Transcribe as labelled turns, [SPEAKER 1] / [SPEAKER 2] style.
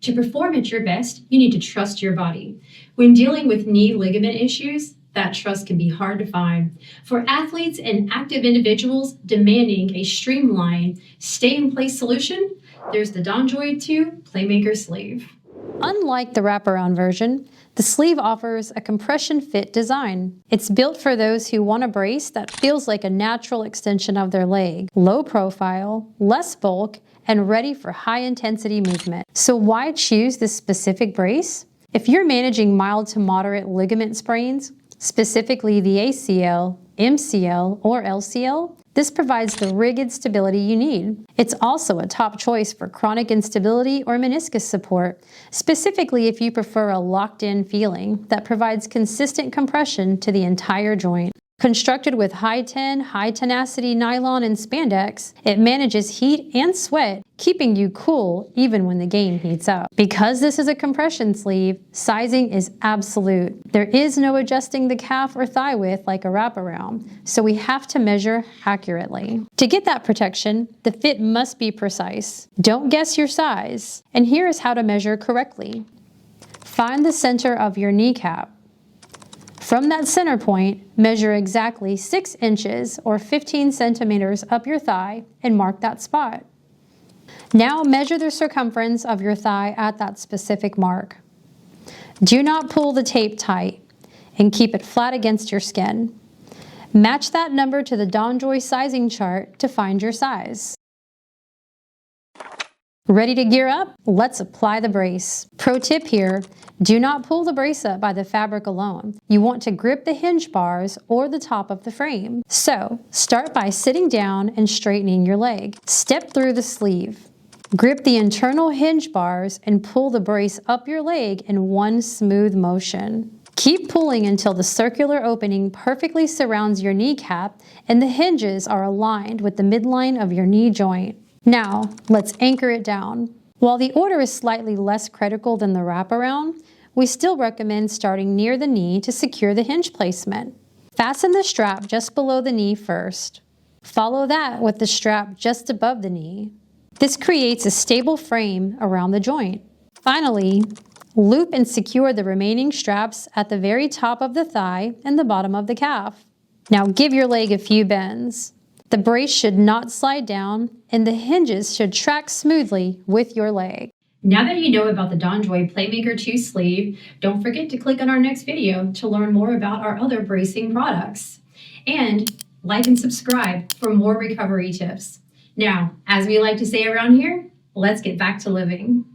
[SPEAKER 1] To perform at your best, you need to trust your body. When dealing with knee ligament issues, that trust can be hard to find. For athletes and active individuals demanding a streamlined, stay-in-place solution, there's the DonJoy Playmaker sleeve.
[SPEAKER 2] Unlike the wraparound version, the sleeve offers a compression fit design. It's built for those who want a brace that feels like a natural extension of their leg, low profile, less bulk, and ready for high-intensity movement. So why choose this specific brace? If you're managing mild to moderate ligament sprains, specifically the ACL, MCL, or LCL, this provides the rigid stability you need. It's also a top choice for chronic instability or meniscus support, specifically if you prefer a locked-in feeling that provides consistent compression to the entire joint. Constructed with high-tenacity nylon and spandex, it manages heat and sweat, keeping you cool even when the game heats up. Because this is a compression sleeve, sizing is absolute. There is no adjusting the calf or thigh width like a wraparound, so we have to measure accurately. To get that protection, the fit must be precise. Don't guess your size. And here is how to measure correctly. Find the center of your kneecap. From that center point, measure exactly 6 inches or 15 centimeters up your thigh and mark that spot. Now measure the circumference of your thigh at that specific mark. Do not pull the tape tight and keep it flat against your skin. Match that number to the DonJoy sizing chart to find your size. Ready to gear up? Let's apply the brace. Pro tip here, do not pull the brace up by the fabric alone. You want to grip the hinge bars or the top of the frame. So, start by sitting down and straightening your leg. Step through the sleeve. Grip the internal hinge bars and pull the brace up your leg in one smooth motion. Keep pulling until the circular opening perfectly surrounds your kneecap and the hinges are aligned with the midline of your knee joint. Now, let's anchor it down. While the order is slightly less critical than the wraparound, we still recommend starting near the knee to secure the hinge placement. Fasten the strap just below the knee first. Follow that with the strap just above the knee. This creates a stable frame around the joint. Finally, loop and secure the remaining straps at the very top of the thigh and the bottom of the calf. Now give your leg a few bends. The brace should not slide down, and the hinges should track smoothly with your leg.
[SPEAKER 1] Now that you know about the DonJoy Playmaker 2 sleeve, don't forget to click on our next video to learn more about our other bracing products. And like and subscribe for more recovery tips. Now, as we like to say around here, let's get back to living.